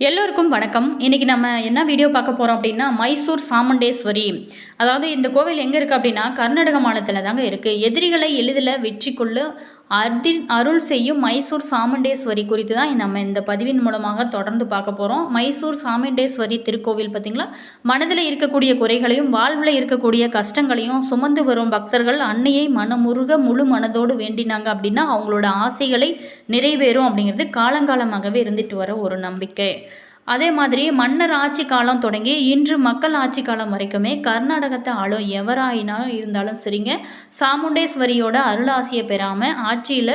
எல்லோருக்கும் வணக்கம். இன்றைக்கி நம்ம என்ன வீடியோ பார்க்க போகிறோம் அப்படின்னா, மைசூர் சாமுண்டேஸ்வரி. அதாவது இந்த கோவில் எங்கே இருக்குது அப்படின்னா, கர்நாடக மாநிலத்தில் தாங்க இருக்குது. எதிரிகளை எளிதில் வெற்றி கொள்ள அருள் செய்யும் மைசூர் சாமுண்டேஸ்வரி குறித்து தான் நம்ம இந்த பதிவின் மூலமாக தொடர்ந்து பார்க்க போகிறோம். மைசூர் சாமுண்டேஸ்வரி திருக்கோவில் பார்த்திங்களா, மனதில் இருக்கக்கூடிய குறைகளையும் வாழ்வில் இருக்கக்கூடிய கஷ்டங்களையும் சுமந்து வரும் பக்தர்கள் அன்னையை மனமுருக முழு மனதோடு வேண்டினாங்க அப்படின்னா அவங்களோட ஆசைகளை நிறைவேறும் அப்படிங்கிறது காலங்காலமாகவே இருந்துட்டு வர ஒரு நம்பிக்கை. அதே மாதிரி மன்னர் ஆட்சி காலம் தொடங்கி இன்று மக்கள் ஆட்சி காலம் வரைக்குமே கர்நாடகத்தை ஆளும் எவராயினாலும் இருந்தாலும் சரிங்க, சாமுண்டேஸ்வரியோட அருளாசியை பெறாமல் ஆட்சியில்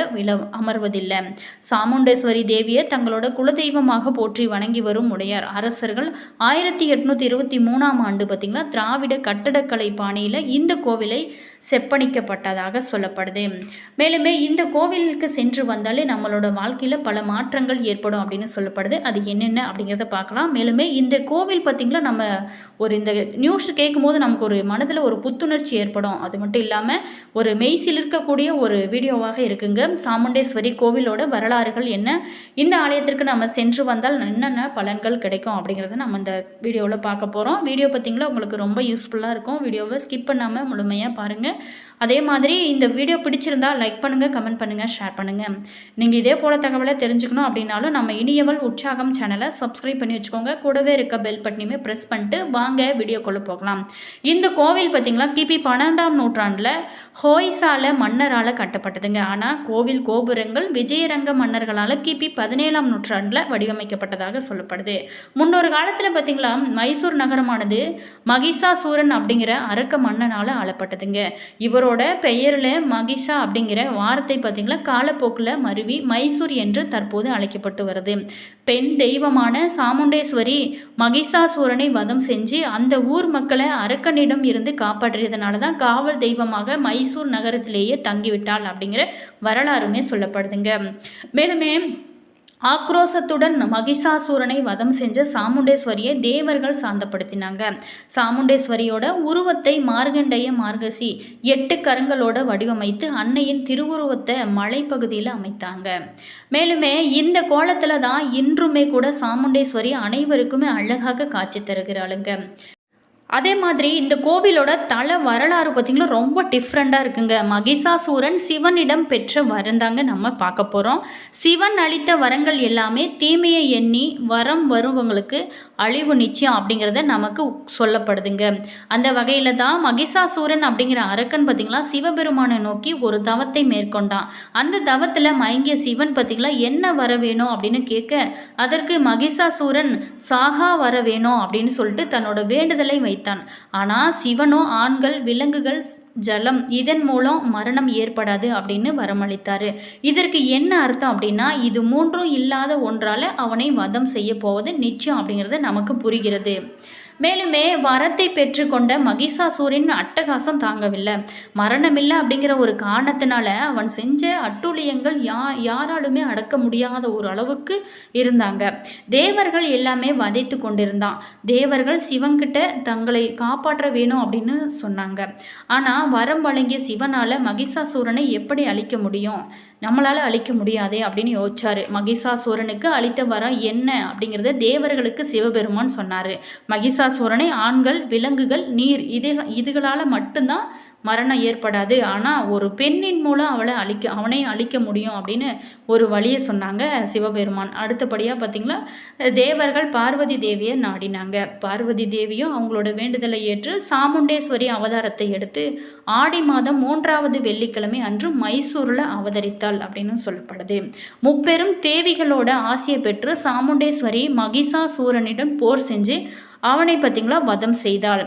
அமர்வதில்லை. சாமுண்டேஸ்வரி தேவியை தங்களோட குலதெய்வமாக போற்றி வணங்கி வரும் உடையார் அரசர்கள் 1823ஆம் ஆண்டு பார்த்திங்கன்னா திராவிட கட்டடக்கலை பாணியில் இந்த கோவிலை செப்பனிக்கப்பட்டதாக சொல்லப்படுது. மேலுமே இந்த கோவிலுக்கு சென்று வந்தாலே நம்மளோட வாழ்க்கையில் பல மாற்றங்கள் ஏற்படும் அப்படின்னு சொல்லப்படுது. அது என்னென்ன அப்படிங்கிறத பார்க்கலாம். மேலுமே இந்த கோவில் பார்த்திங்களா, நம்ம இந்த நியூஸ் கேட்கும்போது நமக்கு ஒரு மனதில் ஒரு புத்துணர்ச்சி ஏற்படும். அது மட்டும் இல்லாமல் ஒரு மெய்சில் இருக்கக்கூடிய ஒரு வீடியோவாக இருக்குங்க. சாமுண்டேஸ்வரி கோவிலோட வரலாறுகள் என்ன, இந்த ஆலயத்திற்கு நம்ம சென்று வந்தால் என்னென்ன பலன்கள் கிடைக்கும் அப்படிங்கிறத நம்ம இந்த வீடியோவில் பார்க்க போகிறோம். வீடியோ பார்த்திங்களா உங்களுக்கு ரொம்ப யூஸ்ஃபுல்லாக இருக்கும். வீடியோவை ஸ்கிப் பண்ணாமல் முழுமையாக பாருங்கள். அதே மாதிரி இந்த வீடியோ பிடிச்சிருந்தால் லைக் பண்ணுங்கள், கமெண்ட் பண்ணுங்கள், ஷேர் பண்ணுங்கள். நீங்கள் இதே போல தகவலை தெரிஞ்சுக்கணும் அப்படின்னாலும் நம்ம இனியவள் உற்சாகம் சேனலை சப்ஸ்கிரைப் பண்ணி வச்சுக்கோங்க. கூடவே இருக்க பெல் பட்டனையுமே ப்ரெஸ் பண்ணிட்டு வாங்க வீடியோக்குள்ளே போகலாம். இந்த கோவில் பார்த்திங்களா கிபி 12ஆம் நூற்றாண்டில் ஹோய்சால மன்னரால் கட்டப்பட்டதுங்க. ஆனால் கோவில் கோபுரங்கள் விஜயரங்க மன்னர்களால் கிபி 17ஆம் நூற்றாண்டில் வடிவமைக்கப்பட்டதாக சொல்லப்படுது. முன்னொரு காலத்தில் பார்த்திங்களா மைசூர் நகரமானது மகிஷாசூரன் அப்படிங்கிற அரக்க மன்னனால் ஆளப்பட்டதுங்க. இவரோட பெயரில் மகிஷா அப்படிங்கிற வார்த்தை பார்த்திங்களா காலப்போக்கில் மருவி மைசூர் என்று தற்போது அழைக்கப்பட்டு வருது. பெண் தெய்வமான சாமுண்டேஸ்வரி மகிஷாசூரனை வதம் செஞ்சு அந்த ஊர் மக்களை அரக்கனிடம் இருந்து காப்பாற்றியதுனால தான் காவல் தெய்வமாக மைசூர் நகரத்திலேயே தங்கிவிட்டாள் அப்படிங்கிற வரலாறுமே சொல்லப்படுதுங்க. மேலுமே ஆக்ரோசத்துடன் மகிஷாசூரனை வதம் செஞ்ச சாமுண்டேஸ்வரியை தேவர்கள் சாந்தப்படுத்தினாங்க. சாமுண்டேஸ்வரியோட உருவத்தை மார்கண்டேய மார்கசி 8 கரங்களோட வடிவமைத்து அன்னையின் திருவுருவத்தை மலைப்பகுதியில் அமைத்தாங்க. மேலுமே இந்த கோலத்தில் தான் இன்றுமே கூட சாமுண்டேஸ்வரி அனைவருக்குமே அழகாக காட்சி தருகிறாளுங்க. அதே மாதிரி இந்த கோவிலோட தல வரலாறு பார்த்திங்கன்னா ரொம்ப டிஃப்ரெண்ட்டாக இருக்குங்க. மகிஷாசூரன் சிவனிடம் பெற்ற வரந்தாங்க நம்ம பார்க்க போகிறோம். சிவன் அளித்த வரங்கள் எல்லாமே தீமையை எண்ணி வரம் வருவங்களுக்கு அழிவு நிச்சயம் அப்படிங்கிறத நமக்கு சொல்லப்படுதுங்க. அந்த வகையில் தான் மகிஷாசூரன் அப்படிங்கிற அரக்கன் பார்த்திங்களா சிவபெருமானை நோக்கி ஒரு தவத்தை மேற்கொண்டான். அந்த தவத்தில் மயங்கிய சிவன் பார்த்திங்களா என்ன வர வேணும் அப்படின்னு கேட்க, அதற்கு மகிஷாசூரன் சாகா வர வேணும் அப்படின்னு சொல்லிட்டு தன்னோட வேண்டுதலை வைத்தான். ஆனால் சிவனோ ஆண்கள், விலங்குகள், ஜலம் இதன் மூலம் மரணம் ஏற்படாது அப்படின்னு வரமளித்தாரு. இதற்கு என்ன அர்த்தம் அப்படின்னா, இது மூன்றும் இல்லாத ஒன்றால் அவனை வதம் செய்ய போவது நிச்சயம் அப்படிங்கிறது நமக்கு புரிகிறது. மேலுமே வரத்தை பெற்றுக்கொண்ட மகிஷாசூரின் அட்டகாசம் தாங்கவில்லை. மரணமில்லை அப்படிங்கிற ஒரு காரணத்தினால அவன் செஞ்ச அட்டூழியங்கள் யாராலுமே அடக்க முடியாத ஒரு அளவுக்கு இருந்தாங்க. தேவர்கள் எல்லாமே வதைத்து கொண்டிருந்தான். தேவர்கள் சிவன்கிட்ட தங்களை காப்பாற்ற வேணும் அப்படின்னு சொன்னாங்க. ஆனால் வரம் வழங்கிய சிவனால் மகிஷாசூரனை எப்படி அழிக்க முடியும், நம்மளால் அழிக்க முடியாதே அப்படின்னு யோசிச்சார். மகிஷாசூரனுக்கு அளித்த வரம் என்ன அப்படிங்கிறத தேவர்களுக்கு சிவபெருமான் சொன்னார். மகிஷாசூரனை ஆண்கள், விலங்குகள், நீர் இதுகளால் மட்டும்தான் மரணம் ஏற்படாது, ஆனால் ஒரு பெண்ணின் மூலம் அவனை அழிக்க முடியும் அப்படின்னு ஒரு வழியை சொன்னாங்க சிவபெருமான். அடுத்தபடியாக பார்த்திங்களா தேவர்கள் பார்வதி தேவியை நாடினாங்க. பார்வதி தேவியும் அவங்களோட வேண்டுதலை ஏற்று சாமுண்டேஸ்வரி அவதாரத்தை எடுத்து ஆடி மாதம் 3வது வெள்ளிக்கிழமை அன்று மைசூரில் அவதரித்தாள் அப்படின்னு சொல்லப்படுது. முப்பெரும் தேவிகளோட ஆசையை பெற்று சாமுண்டேஸ்வரி மகிஷாசூரனிடம் போர் செஞ்சு அவனை பார்த்திங்களா வதம் செய்தாள்.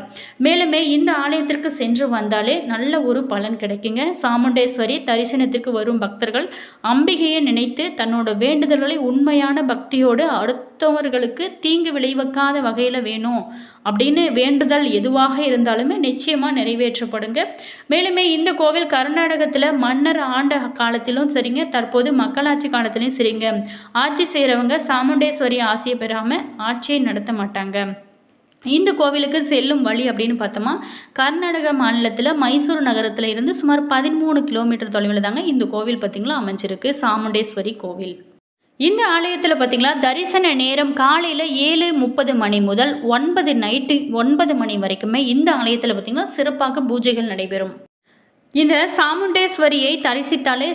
மேலுமே இந்த ஆலயத்திற்கு சென்று வந்தாலே நல்ல ஒரு பலன் கிடைக்குங்க. சாமுண்டேஸ்வரி தரிசனத்திற்கு வரும் பக்தர்கள் அம்பிகையை நினைத்து தன்னோட வேண்டுதல்களை உண்மையான பக்தியோடு அடுத்தவர்களுக்கு தீங்கு விளைவிக்காத வகையில் வேணும் அப்படின்னு வேண்டுதல் எதுவாக இருந்தாலுமே நிச்சயமாக நிறைவேற்றப்படுங்க. மேலுமே இந்த கோவில் கர்நாடகத்தில் மன்னர் ஆண்ட காலத்திலும் சரிங்க, தற்போது மக்களாட்சி காலத்திலையும் சரிங்க, ஆட்சி செய்கிறவங்க சாமுண்டேஸ்வரி ஆசையை பெறாமல் ஆட்சியை நடத்த மாட்டாங்க. இந்த கோவிலுக்கு செல்லும் வழி அப்படின்னு பார்த்தோமா, கர்நாடக மாநிலத்தில் மைசூர் நகரத்தில் இருந்து சுமார் 13 கிலோமீட்டர் தொலைவில் தாங்க இந்த கோவில் பார்த்திங்களா அமைஞ்சிருக்கு, சாமுண்டேஸ்வரி கோவில். இந்த ஆலயத்தில் பார்த்திங்களா தரிசன நேரம் காலையில் 7:30 மணி முதல் 9 மணி வரைக்குமே இந்த ஆலயத்தில் பார்த்திங்கன்னா சிறப்பாக பூஜைகள் நடைபெறும். இந்த சாமுண்டேஸ்வரியை தரிசித்தாலே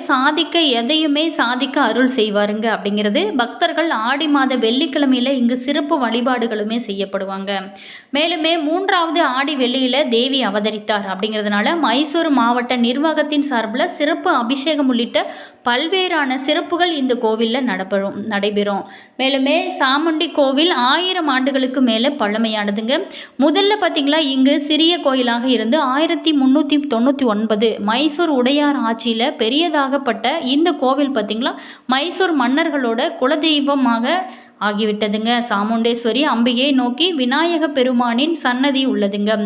எதையுமே சாதிக்க அருள் செய்வாருங்க அப்படிங்கிறது பக்தர்கள் ஆடி மாத வெள்ளிக்கிழமையில் இங்கு சிறப்பு வழிபாடுகளுமே செய்யப்படுவாங்க. மேலுமே 3வது ஆடி வெள்ளியில் தேவி அவதரித்தார் அப்படிங்கிறதுனால மைசூர் மாவட்ட நிர்வாகத்தின் சார்பில் சிறப்பு அபிஷேகம் உள்ளிட்ட பல்வேறான சிறப்புகள் இந்த கோவிலில் நடைபெறும். மேலுமே சாமுண்டி கோவில் 1000 ஆண்டுகளுக்கு மேலே பழமையானதுங்க. முதல்ல பார்த்திங்களா இங்கு சிறிய கோயிலாக இருந்து 1399 மைசூர் உடையார் ஆட்சியில் பெரியதாகப்பட்ட இந்த கோவில் பார்த்திங்களா மைசூர் மன்னர்களோட குலதெய்வமாக ஆகிவிட்டதுங்க. சாமுண்டேஸ்வரி அம்பிகையை நோக்கி விநாயக பெருமானின் சன்னதி உள்ளதுங்க.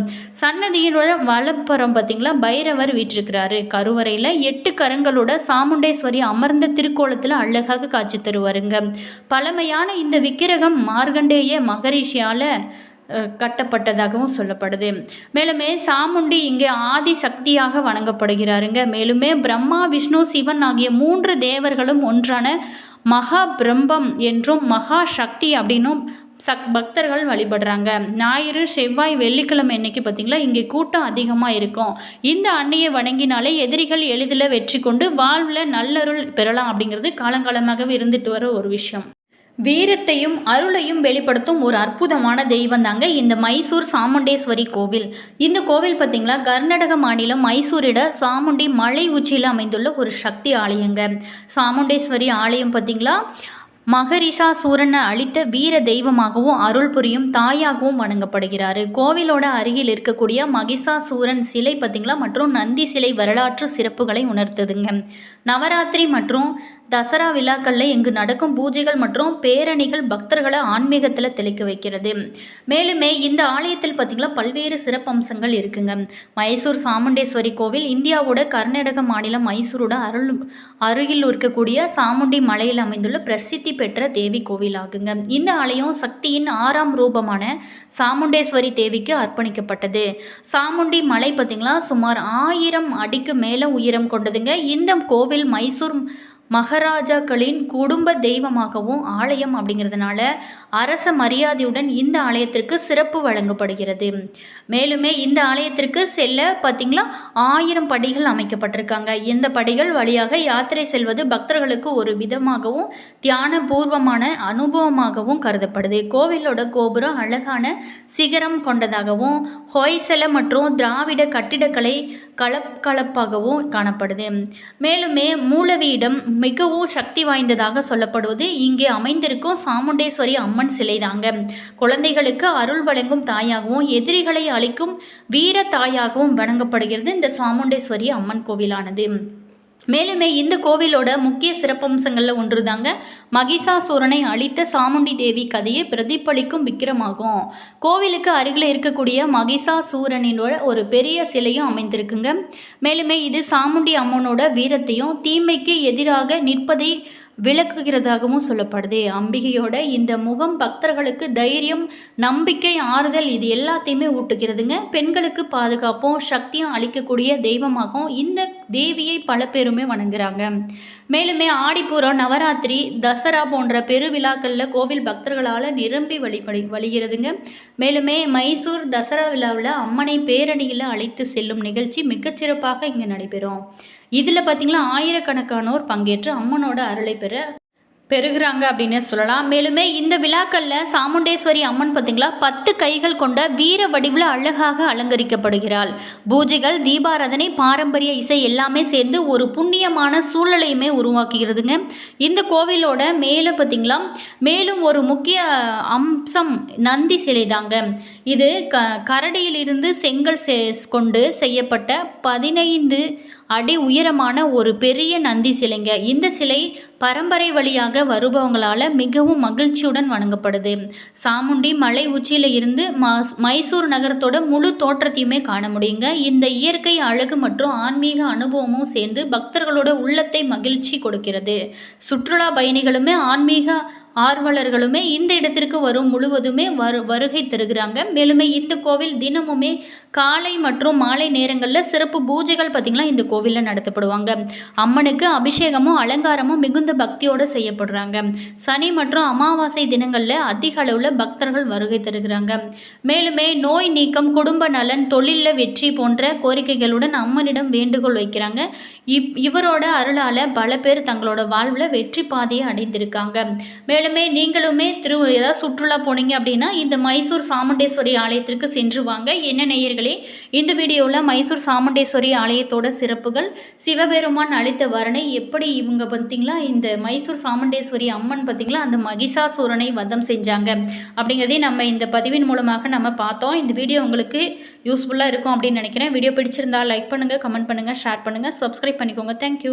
சன்னதியோட வலப்புறம் பார்த்திங்களா பைரவர் வீற்றிருக்கிறாரு. கருவறையில் 8 கரங்களோட சாமுண்டேஸ்வரி அமர்ந்த திருக்கோலத்தில் அழகாக காட்சி தருவாருங்க. பழமையான இந்த விக்கிரகம் மார்கண்டேய மகரிஷியால் கட்டப்பட்டதாகவும் சொல்லப்படுது. மேலுமே சாமுண்டி இங்கே ஆதி சக்தியாக வணங்கப்படுகிறாருங்க. மேலுமே பிரம்மா விஷ்ணு சிவன் ஆகிய 3 தேவர்களும் ஒன்றான மகா பிரம்மம் என்றும் மகா சக்தி அப்படின்னும் பக்தர்கள் வழிபடுறாங்க. ஞாயிறு செவ்வாய் வெள்ளிக்கிழமை இன்னைக்கு பார்த்திங்களா இங்கே கூட்டம் அதிகமாக இருக்கும். இந்த அன்னையை வணங்கினாலே எதிரிகள் எளிதில் வெற்றி கொண்டு வாழ்வில் நல்லருள் பெறலாம் அப்படிங்கிறது காலங்காலமாகவே இருந்துட்டு வர ஒரு விஷயம். வீரத்தையும் அருளையும் வெளிப்படுத்தும் ஒரு அற்புதமான தெய்வம் தாங்க இந்த மைசூர் சாமுண்டேஸ்வரி கோவில். இந்த கோவில் பார்த்திங்களா கர்நாடக மாநிலம் மைசூரிட சாமுண்டி மலை உச்சியில் அமைந்துள்ள ஒரு சக்தி ஆலயங்க. சாமுண்டேஸ்வரி ஆலயம் பார்த்திங்களா மகரிஷாசூரனை அழித்த வீர தெய்வமாகவும் அருள் புரியும் தாயாகவும் வணங்கப்படுகிறாரு. கோவிலோட அருகில் இருக்கக்கூடிய மகிஷாசூரன் சிலை பார்த்திங்களா மற்றும் நந்தி சிலை வரலாற்று சிறப்புகளை உணர்த்துதுங்க. நவராத்திரி மற்றும் தசரா விழாக்களில் இங்கு நடக்கும் பூஜைகள் மற்றும் பேரணிகள் பக்தர்களை ஆன்மீகத்தில் தெளிக்க வைக்கிறது. மேலுமே இந்த ஆலயத்தில் பார்த்திங்களா பல்வேறு சிறப்பம்சங்கள் இருக்குங்க. மைசூர் சாமுண்டேஸ்வரி கோவில் இந்தியாவோட கர்நாடக மாநிலம் மைசூரோட அருகில் இருக்கக்கூடிய சாமுண்டி மலையில் அமைந்துள்ள பிரசித்தி பெற்ற தேவி கோவில் ஆகுங்க. இந்த ஆலயம் சக்தியின் 6ஆம் ரூபமான சாமுண்டேஸ்வரி தேவிக்கு அர்ப்பணிக்கப்பட்டது. சாமுண்டி மலை பார்த்திங்களா சுமார் 1000 அடிக்கு மேலே உயரம் கொண்டதுங்க. இந்த கோவில் மைசூர் மகாராஜாக்களின் குடும்ப தெய்வமாகவும் ஆலயம் அப்படிங்கிறதுனால அரச மரியாதையுடன் இந்த ஆலயத்திற்கு சிறப்பு வழங்கப்படுகிறது. மேலுமே இந்த ஆலயத்திற்கு செல்ல பார்த்திங்களா 1000 படிகள் அமைக்கப்பட்டிருக்காங்க. இந்த படிகள் வழியாக யாத்திரை செல்வது பக்தர்களுக்கு ஒரு விதமாகவும் தியான பூர்வமான அனுபவமாகவும் கருதப்படுது. கோவிலோட கோபுரம் அழகான சிகரம் கொண்டதாகவும் ஹொய்சல மற்றும் திராவிட கட்டிடக்கலை கலப்பாகவும் காணப்படுது. மேலுமே மூலவீடம் மிகவும் சக்தி வாய்ந்ததாக சொல்லப்படுவது இங்கே அமைந்திருக்கும் சாமுண்டேஸ்வரி அம்மன் சிலை தாங்க. குழந்தைகளுக்கு அருள் வழங்கும் தாயாகவும் எதிரிகளை அளிக்கும் வீர தாயாகவும் வணங்கப்படுகிறது இந்த சாமுண்டேஸ்வரி அம்மன் கோவிலானது. மேலுமே இந்த கோவிலோட முக்கிய சிறப்பம்சங்களில் ஒன்று தாங்க மகிஷாசூரனை அழித்த சாமுண்டி தேவி கதையை பிரதிபலிக்கும் விக்கிரமாகும். கோவிலுக்கு அருகில் இருக்கக்கூடிய மகிஷாசூரனினோட ஒரு பெரிய சிலையும் அமைந்திருக்குங்க. மேலுமே இது சாமுண்டி அம்மனோட வீரத்தையும் தீமைக்கு எதிராக நிற்பதை விளக்குகிறதாகவும் சொல்லப்படுது. அம்பிகையோட இந்த முகம் பக்தர்களுக்கு தைரியம், நம்பிக்கை, ஆறுதல் இது எல்லாத்தையுமே ஊட்டுகிறதுங்க. பெண்களுக்கு பாதுகாப்பும் சக்தியும் அளிக்கக்கூடிய தெய்வமாகவும் இந்த தேவியை பல பேருமே வணங்குறாங்க. மேலுமே ஆடிப்பூரம், நவராத்திரி, தசரா போன்ற பெருவிழாக்களில் கோவில் பக்தர்களால் நிரம்பி வழிகிறதுங்க. மேலுமே மைசூர் தசரா விழாவில் அம்மனை பேரணியில் அழைத்து செல்லும் நிகழ்ச்சி மிகச்சிறப்பாக இங்கே நடைபெறும். இதில் பார்த்திங்களா ஆயிரக்கணக்கானோர் பங்கேற்று அம்மனோட அருளை பெறுகிறாங்க அப்படின்னு சொல்லலாம். மேலுமே இந்த விழாக்களில் சாமுண்டேஸ்வரி அம்மன் பார்த்திங்களா 10 கைகள் கொண்ட வீர வடிவில் அழகாக அலங்கரிக்கப்படுகிறாள். பூஜைகள், தீபாராதனை, பாரம்பரிய இசை எல்லாமே சேர்ந்து ஒரு புண்ணியமான சூழலையுமே உருவாக்குகிறதுங்க. இந்த கோவிலோட மேலே பார்த்திங்களா மேலும் ஒரு முக்கிய அம்சம் நந்தி சிலை தாங்க. இது கரடியிலிருந்து செங்கல் கொண்டு செய்யப்பட்ட 15 அடி உயரமான ஒரு பெரிய நந்தி சிலைங்க. இந்த சிலை பரம்பரை வழியாக வருபவங்களால் மிகவும் மகிழ்ச்சியுடன் வணங்கப்படுது. சாமுண்டி மலை உச்சியில் இருந்து மைசூர் நகரத்தோட முழு தோற்றத்தையுமே காண முடியுங்க. இந்த இயற்கை அழகு மற்றும் ஆன்மீக அனுபவமும் சேர்ந்து பக்தர்களோட உள்ளத்தை மகிழ்ச்சி கொடுக்கிறது. சுற்றுலா பயணிகளுமே ஆன்மீக ஆர்வலர்களுமே இந்த இடத்திற்கு வரும் முழுவதுமே வருகை தருகிறாங்க. மேலுமே இந்த கோவில் தினமுமே காலை மற்றும் மாலை நேரங்களில் சிறப்பு பூஜைகள் பார்த்திங்கன்னா இந்த கோவிலில் நடத்தப்படுவாங்க. அம்மனுக்கு அபிஷேகமும் அலங்காரமும் மிகுந்த பக்தியோடு செய்யப்படுறாங்க. சனி மற்றும் அமாவாசை தினங்களில் அதிக அளவில் பக்தர்கள் வருகை தருகிறாங்க. மேலுமே நோய் நீக்கம், குடும்ப நலன், தொழிலில் வெற்றி போன்ற கோரிக்கைகளுடன் அம்மனிடம் வேண்டுகோள் வைக்கிறாங்க. இவரோட அருளால் பல பேர் தங்களோட வாழ்வில் வெற்றி பாதையை அடைந்திருக்காங்க. மேலுமே நீங்களுமே ஏதாவது சுற்றுலா போனீங்க அப்படின்னா இந்த மைசூர் சாமுண்டேஸ்வரி ஆலயத்திற்கு சென்று வாங்க. என்ன நேயர்களே, இந்த வீடியோவில் மைசூர் சாமுண்டேஸ்வரி ஆலயத்தோட சிறப்புகள், சிவபெருமான் அளித்த வரணை, எப்படி இவங்க பார்த்திங்களா இந்த மைசூர் சாமுண்டேஸ்வரி அம்மன் பார்த்திங்களா அந்த மகிஷாசூரனை வதம் செஞ்சாங்க அப்படிங்கிறதையும் நம்ம இந்த பதிவின் மூலமாக நம்ம பார்த்தோம். இந்த வீடியோ உங்களுக்கு யூஸ்ஃபுல்லாக இருக்கும் அப்படின்னு நினைக்கிறேன். வீடியோ பிடிச்சிருந்தா லைக் பண்ணுங்கள், கமெண்ட் பண்ணுங்கள், ஷேர் பண்ணுங்கள், சப்ஸ்கிரைப் பண்ணிக்கோங்க. தேங்க்யூ.